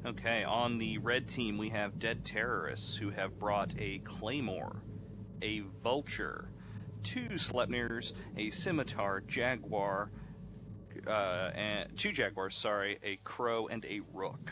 Okay, on the red team we have Dead Terrorists, who have brought a Claymore, a Vulture, 2 Sleipnirs, a Scimitar, Jaguar, and 2 Jaguars, sorry, a Crow, and a Rook.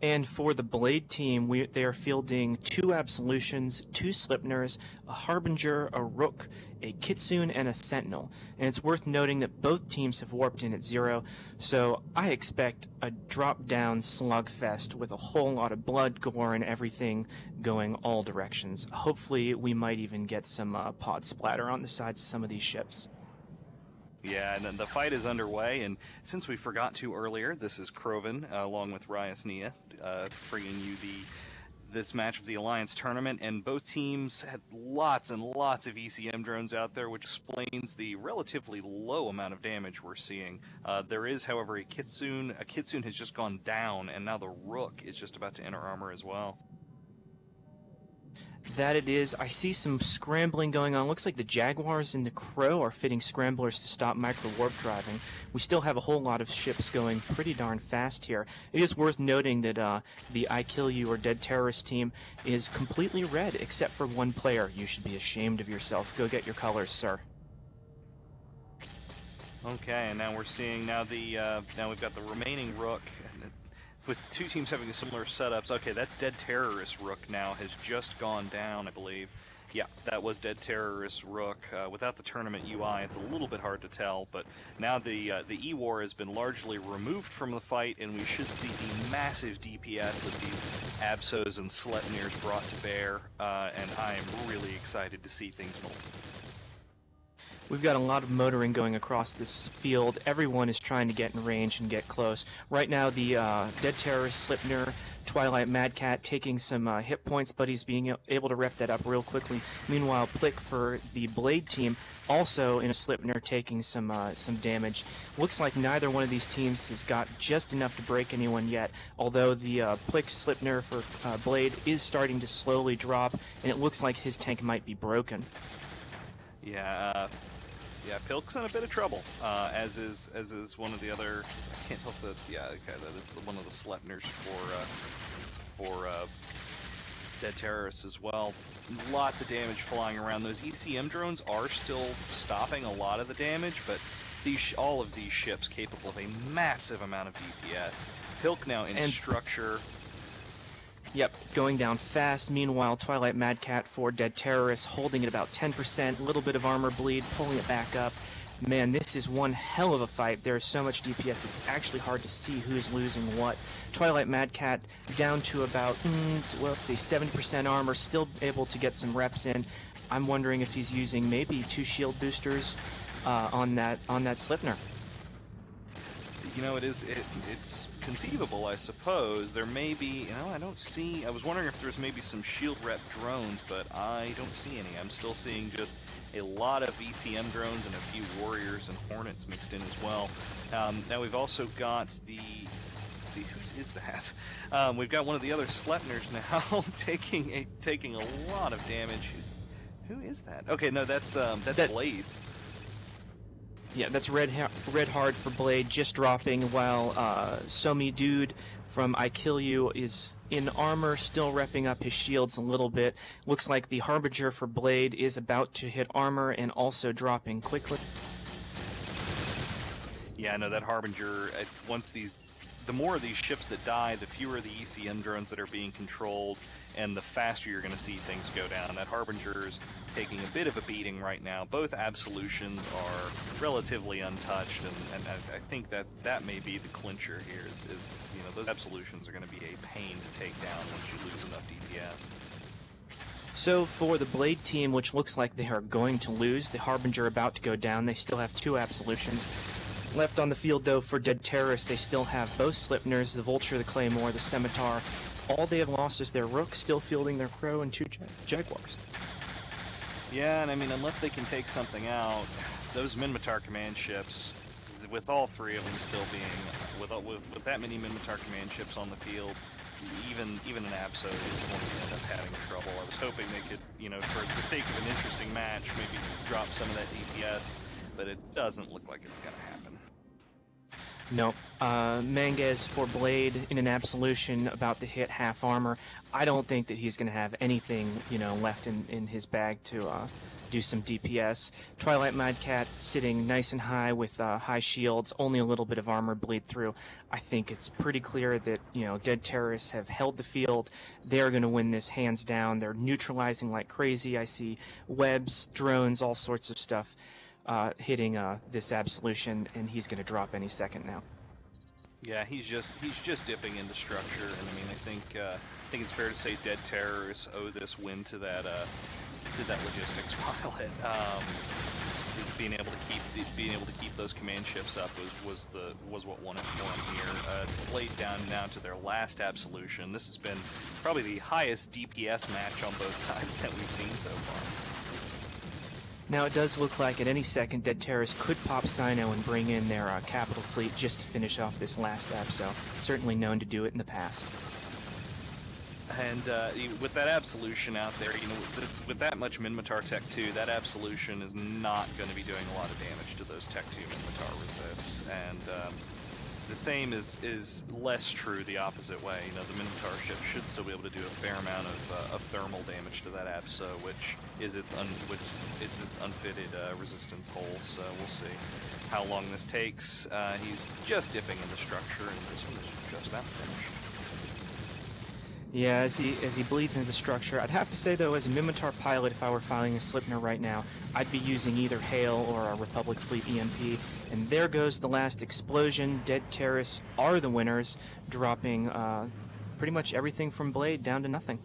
And for the Blade team, they are fielding 2 Absolutions, 2 Sleipnirs, a Harbinger, a Rook, a Kitsune, and a Sentinel. And it's worth noting that both teams have warped in at 0, so I expect a drop-down slugfest with a whole lot of blood, gore, and everything going all directions. Hopefully, we might even get some pod splatter on the sides of some of these ships. Yeah, and the fight is underway, and since we forgot to earlier, this is Kroven, along with Rias Nia, bringing you this match of the Alliance Tournament, and both teams had lots and lots of ECM drones out there, which explains the relatively low amount of damage we're seeing. There is, however, a Kitsune. A Kitsune has just gone down, and now the Rook is just about to enter armor as well. That it is. I see some scrambling going on. Looks like the Jaguars and the Crow are fitting scramblers to stop micro-warp driving. We still have a whole lot of ships going pretty darn fast here. It is worth noting that the I Kill You or Dead Terrorist team is completely red, except for 1 player. You should be ashamed of yourself. Go get your colors, sir. Okay, and now we're seeing now we've got the remaining Rook, with 2 teams having similar setups. Okay, that's Dead Terrorist Rook now, has just gone down, I believe. Yeah, that was Dead Terrorist Rook. Without the tournament UI, it's a little bit hard to tell, but now the E-War has been largely removed from the fight, and we should see the massive DPS of these Absos and Sleipnirs brought to bear, and I am really excited to see things multiply. We've got a lot of motoring going across this field. Everyone is trying to get in range and get close. Right now, the Dead Terrorist Sleipnir, Twilight Madcat taking some hit points, but he's being able to rep that up real quickly. Meanwhile, Plick for the Blade team, also in a Sleipnir, taking some damage. Looks like neither one of these teams has got just enough to break anyone yet, although the Plick Sleipnir for Blade is starting to slowly drop, and it looks like his tank might be broken. Yeah, Pilk's in a bit of trouble, as is one of the other. I can't tell if that is one of the Sleipnirs for Dead Terrorists as well. Lots of damage flying around. Those ECM drones are still stopping a lot of the damage, but all of these ships capable of a massive amount of DPS. Pilk now in structure. Yep, going down fast. Meanwhile, Twilight Madcat for Dead Terrorists holding at about 10%, a little bit of armor bleed, pulling it back up. Man, this is one hell of a fight. There's so much DPS, it's actually hard to see who's losing what. Twilight Madcat down to about, let's see, 70% armor, still able to get some reps in. I'm wondering if he's using maybe 2 shield boosters on that Sleipnir. You know, it's conceivable, I suppose. There may be, I was wondering if there's maybe some shield rep drones, but I don't see any. I'm still seeing just a lot of ECM drones and a few Warriors and Hornets mixed in as well. Now we've also got let's see, whose is that? We've got one of the other Sleipnirs now taking a lot of damage. Who is that? Okay, no, that's Blades. Yeah, that's red hard for Blade, just dropping, while Somi Dude from I Kill You is in armor, still repping up his shields a little bit. Looks like the Harbinger for Blade is about to hit armor and also dropping quickly. Yeah, no, that Harbinger, the more of these ships that die, the fewer the ECM drones that are being controlled, and the faster you're going to see things go down. That Harbinger's taking a bit of a beating right now. Both Absolutions are relatively untouched, and I think that may be the clincher here, is those Absolutions are going to be a pain to take down once you lose enough DPS. So for the Blade team, which looks like they are going to lose, the Harbinger about to go down, they still have 2 Absolutions. Left on the field, though, for Dead Terrorists, they still have both Sleipnirs, the Vulture, the Claymore, the Scimitar. All they have lost is their Rook, still fielding their Crow, and 2 Jaguars. Yeah, and I mean, unless they can take something out, those Minmatar command ships, with all 3 of them still being, with that many Minmatar command ships on the field, even an Abso is going to end up having trouble. I was hoping they could, for the sake of an interesting match, maybe drop some of that DPS, but it doesn't look like it's going to happen. Nope. Manguez for Blade in an absolution about to hit half armor. I don't think that he's going to have anything, left in his bag to do some DPS. Twilight Madcat sitting nice and high with high shields, only a little bit of armor bleed through. I think it's pretty clear that, Dead Terrorists have held the field. They're going to win this hands down. They're neutralizing like crazy. I see webs, drones, all sorts of stuff hitting this absolution, and he's going to drop any second now. Yeah, he's just dipping into structure, and I mean, I think it's fair to say Dead Terrorists owe this win to that logistics pilot. Being able to keep those command ships up was what won it for him here. Blade down now to their last absolution. This has been probably the highest DPS match on both sides that we've seen so far. Now it does look like at any second Dead Terrorists could pop Sino and bring in their capital fleet just to finish off this last so certainly known to do it in the past. And with that absolution out there, with that much Minmatar Tech 2, that absolution is not going to be doing a lot of damage to those Tech 2 Minmatar resists. And the same is less true the opposite way. The Minotaur ship should still be able to do a fair amount of thermal damage to that ABSO, which is its unfitted resistance hole. So we'll see how long this takes. He's just dipping into structure, and this one is just about finished. Yeah, as he bleeds into structure, I'd have to say though, as a Minmatar pilot, if I were filing a Slipner right now, I'd be using either Hail or a Republic Fleet EMP. And there goes the last explosion. Dead Terrorists are the winners, dropping pretty much everything from Blade down to nothing.